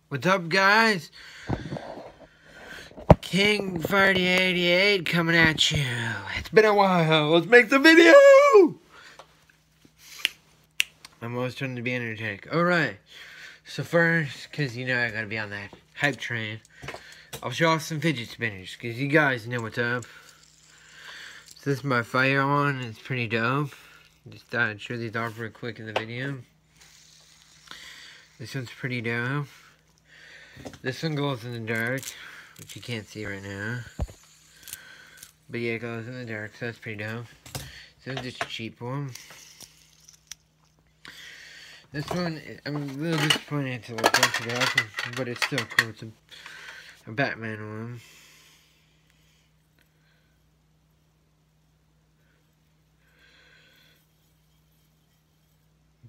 What's up, guys? King 3088 coming at you. It's been a while. Let's make the video. I'm always trying to be energetic. Alright. So first, because you know I gotta be on that hype train, I'll show off some fidget spinners, because you guys know what's up. So this is my fire one. It's pretty dope. Just thought I'd show these off real quick in the video. This one's pretty dope. This one glows in the dark, which you can't see right now. But yeah, it glows in the dark, so that's pretty dope. This one's just a cheap one. This one, I'm a little disappointed to like bunch it up, but it's still cool. It's a Batman one.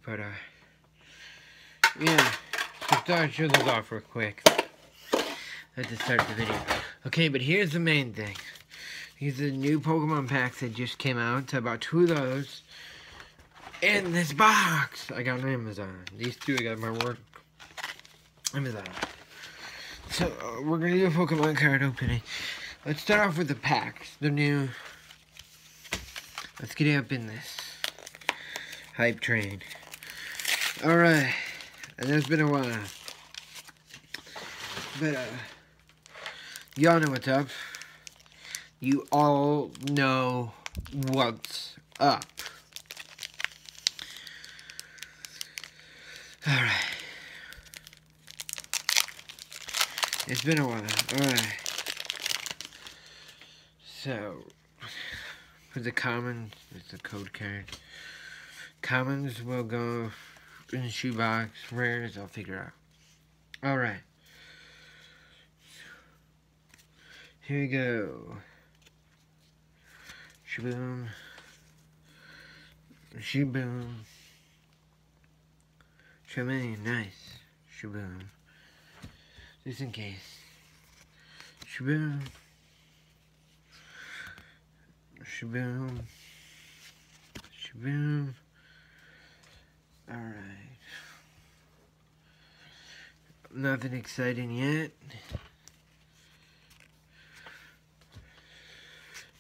But yeah, so I thought I'd show those off real quick at the start of the video. Okay, but here's the main thing. These are the new Pokemon packs that just came out. So I bought 2 of those in this box I got on Amazon. These 2 I got at my work. Amazon. So we're gonna do a Pokemon card opening. Let's start off with the packs. They're new. Let's get up in this hype train. Alright. And it's been a while. But y'all know what's up. You all know what's up. Alright. It's been a while. Alright. So, for the commons, it's a code card. Commons will go in the shoebox. Rares, I'll figure out. Alright. Here we go. Shaboom. Shaboom. Shaboom. Nice. Shaboom. Just in case. Shaboom. Shaboom. Shaboom. Alright. Nothing exciting yet.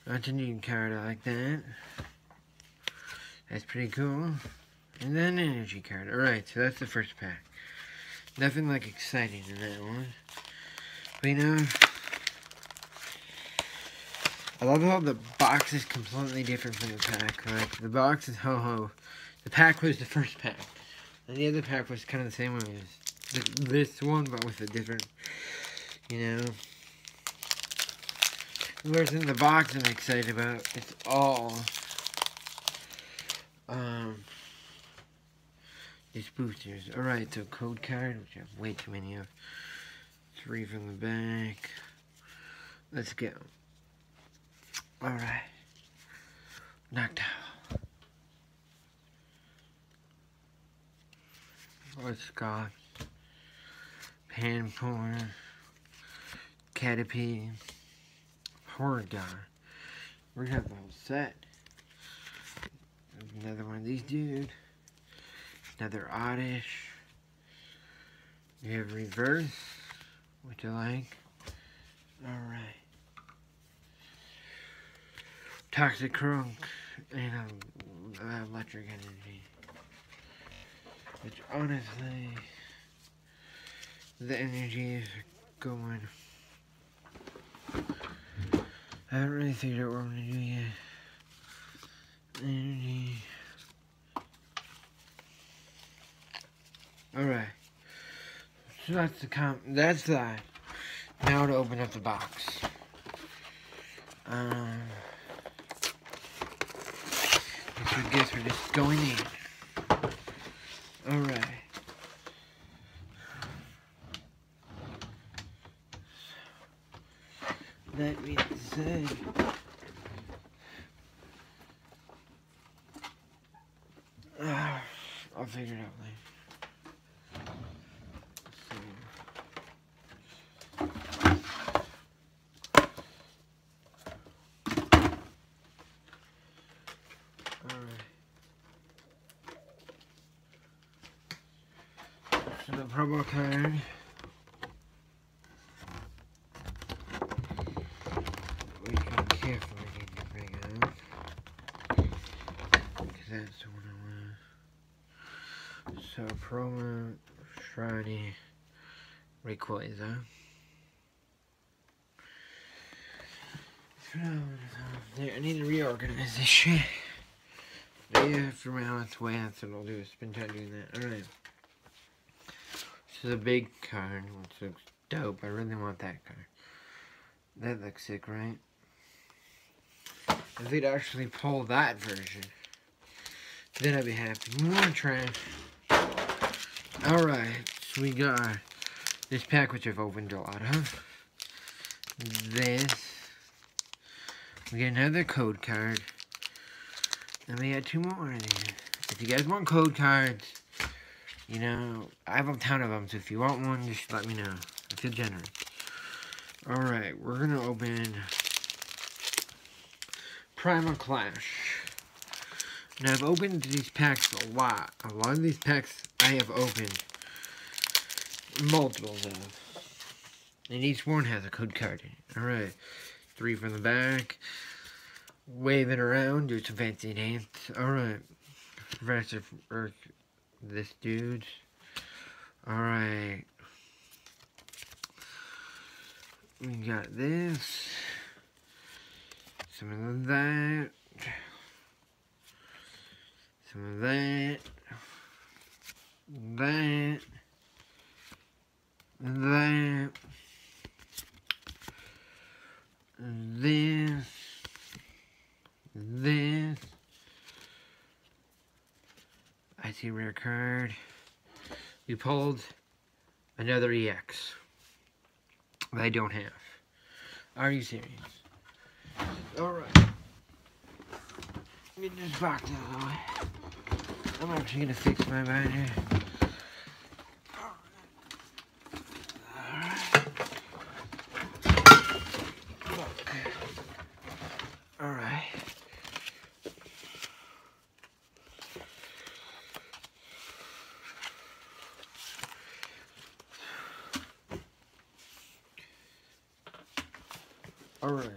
Not a new card, I like that. That's pretty cool. And then an energy card. Alright, so that's the first pack. Nothing like exciting in that one. But you know, I love how the box is completely different from the pack. Like, the box is ho-ho. The pack was the first pack. And the other pack was kind of the same one as this one, but with a different, you know. Whereas in the box I'm excited about, it's all these boosters. Alright, so code card, which I have way too many of. 3 from the back. Let's go. Alright. Knocked out. Scott. Panpour. Caterpie. Horror guy. We're gonna have the whole set. Another one of these dude. Another oddish. You have reverse, which I like. Alright. Toxic Crunk and electric energy. Which honestly, the energy is going. I haven't really figured out what I'm gonna do yet. Energy. Alright. So that's that. Now to open up the box. I guess we're just going in. Alright. That being said, I'll figure it out later. Alright. So the promo card Promo, shiny, Rayquaza. There, I need to reorganize this shit. Yeah, after my last way, that's what I'll do, is spend time doing that. Alright. This is a big card, which looks dope. I really want that card. That looks sick, right? If they'd actually pull that version, then I'd be happy. More trash. Alright, so we got this pack, which I've opened a lot of. This. We get another code card. And we got 2 more in here. If you guys want code cards, you know, I have a ton of them, so if you want one, just let me know. I feel generous. Alright, we're gonna open Primal Clash. Now, I've opened these packs a lot. A lot of these packs I have opened multiples of. And each one has a code card in it. Alright, 3 from the back. Wave it around, do some fancy dance. Alright. Professor Earth, this dude. Alright. We got this. Some of that. Some of that. That. That. This. This. I see rare card. We pulled another EX that I don't have. Are you serious? Alright. Get this box out of the way. I'm actually gonna fix my binder. Alright. Alright.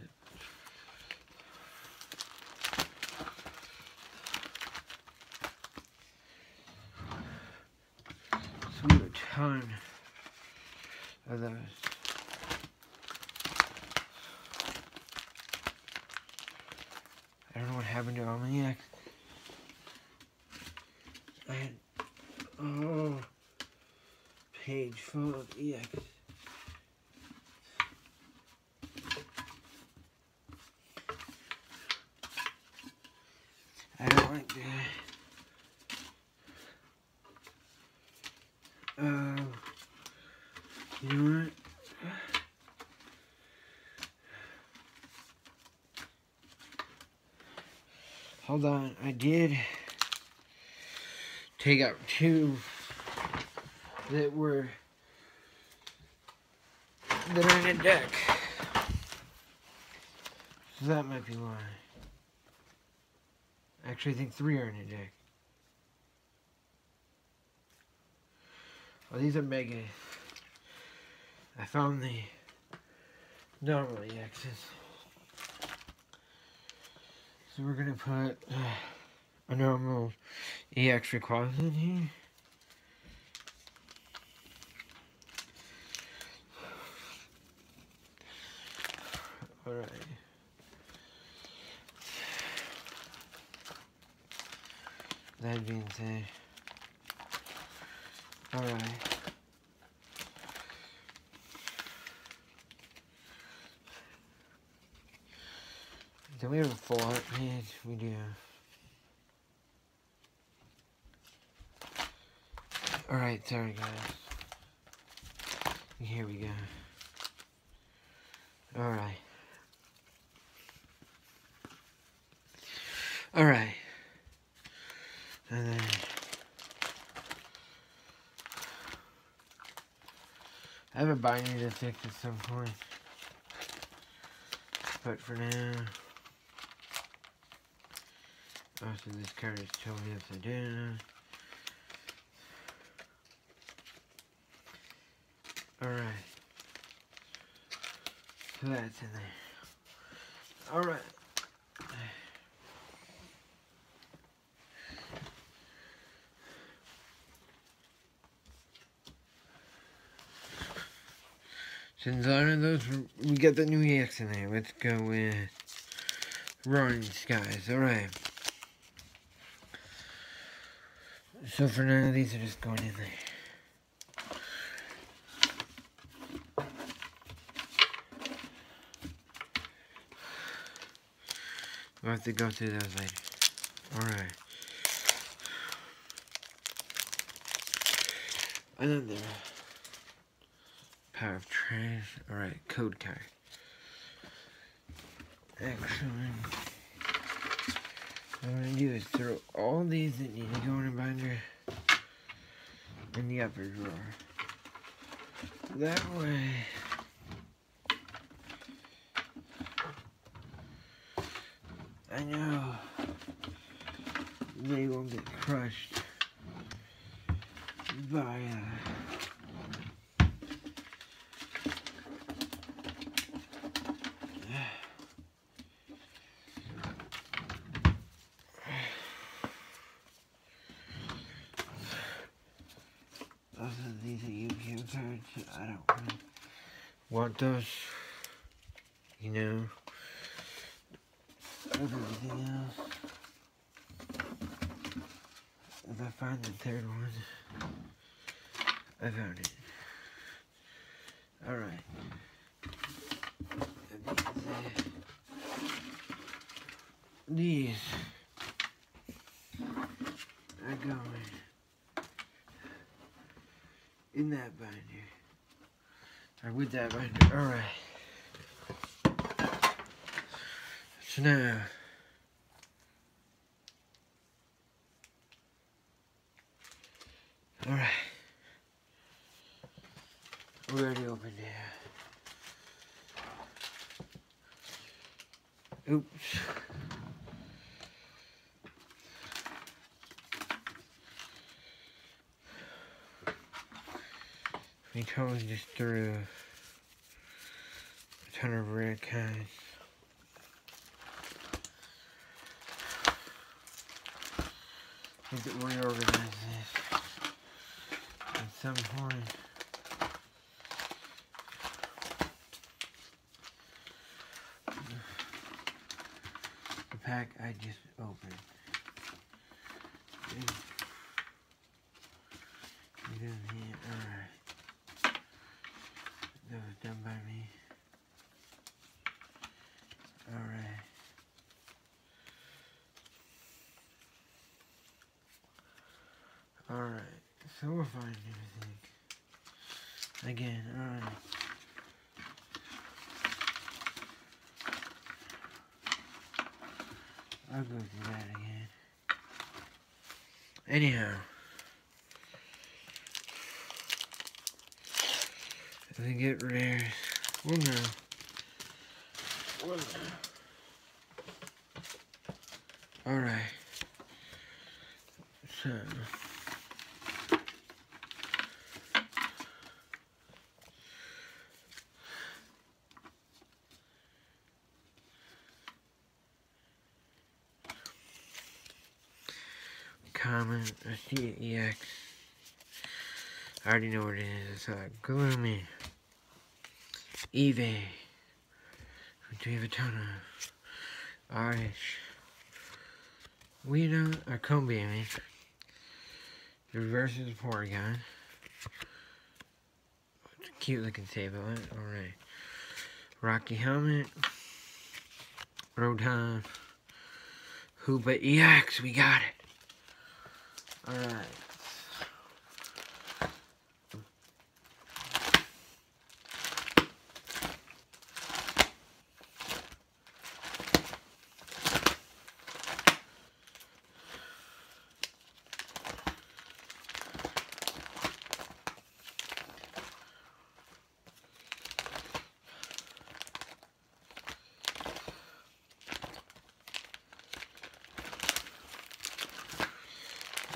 So we have a ton of those. I don't know what happened to all my EX. I had page full of EX. I don't like that. You know what? Hold on, I did take out 2 that are in a deck. So that might be why. Actually, I think 3 are in a deck. Oh, these are mega. I found the normal EXs. So we're gonna put a normal EX Rayquaza in here. Alright. That being said, alright. Do we have a full art page? We do. Alright, sorry guys. Here we go. Alright. Alright. And then I have a binder to fix at some point. But for now, also this card is totally upside down. Alright. So that's in there. Alright. Since none of those, we got the new EX in there. Let's go with Roaring Skies. Alright. So for none of these are just going in there. We'll have to go through those later. Alright. Another Power of Trash. Alright, code card. Actually, what I'm going to do is throw all these that need to go in a binder in the upper drawer. That way, I know they won't get crushed by these are Yu-Gi-Oh cards. I don't really want those, you know, with everything else. If I find the third one, I found it. Alright. These are going in that binder. Or with that binder. Alright. So now, alright. We already opened it. Oops. We totally just threw a ton of rare kinds. Need to reorganize this at some point. The pack I just opened. Alright. That was done by me. Alright. Alright. So we'll find everything. Again, alright. I'll go through that again. Anyhow. If we get rares, we'll know. Alright. So. Common, I see it, EX. I already know what it is. It's Gloomy. Eve. Which we have a ton of. Irish. Weeda, or Combi, I mean. The reverse is a Porygon. It's a cute looking Sableye. Alright. Rocky Helmet. Rotom. Hoopa EX. We got it. Alright.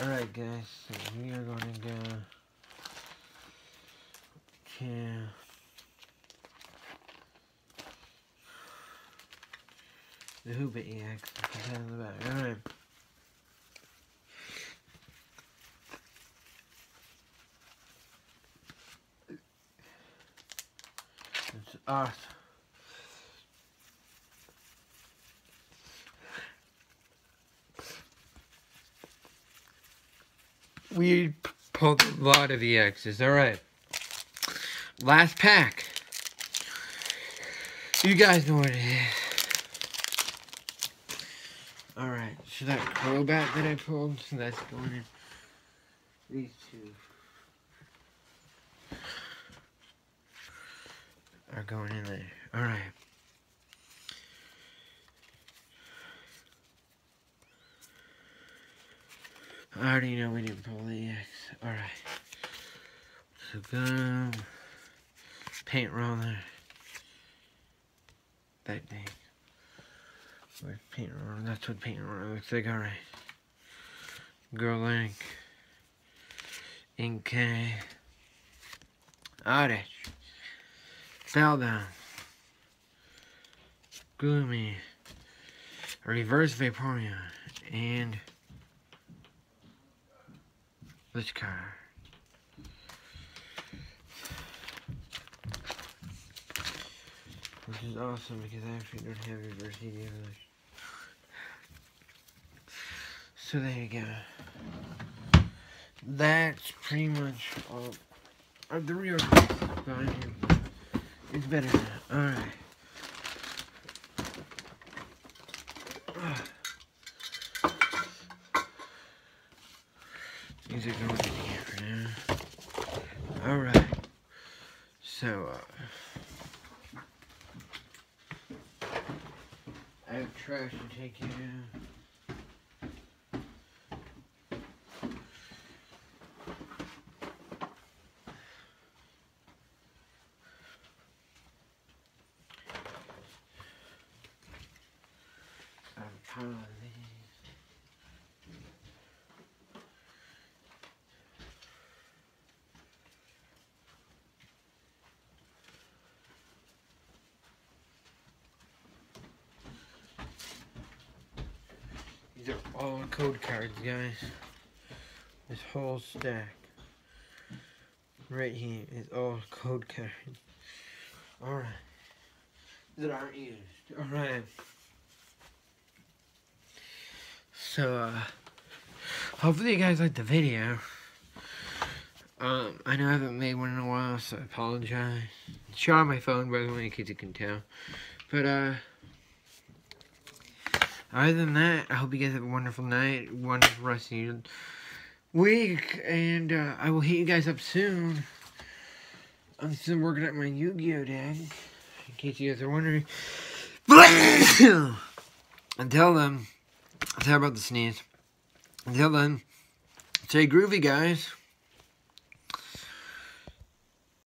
Alright guys, so we are going to go to the Hoopa EX. Alright. awesome. We pulled a lot of EXs. Alright. Last pack. You guys know what it is. Alright. So that Crobat that I pulled, so that's going in. These two are going in there. Alright. I already know we didn't pull the EX. Alright. So gum. Paint roller. That thing. Where's paint roller? That's what paint roller looks like. Alright. Girl Link. Inkay. Oddish. Spellbound. Gloomy. Reverse Vaporeon. And this card. Which is awesome because I actually don't have reverse EDM. So there you go. That's pretty much all of the real behind here. It's better now. Alright. These are going in here for now. Alright. So, I have trash to take care of. These are all code cards, guys. This whole stack right here is all code cards. Alright. That aren't used. Alright. So, hopefully you guys liked the video. I know I haven't made one in a while, so I apologize. It's shot on my phone, by the way, in case you can tell. But, other than that, I hope you guys have a wonderful night, wonderful rest of your week, and, I will hit you guys up soon. I'm still working at my Yu-Gi-Oh deck, in case you guys are wondering. Until then, sorry about the sneeze. Until then, stay groovy, guys.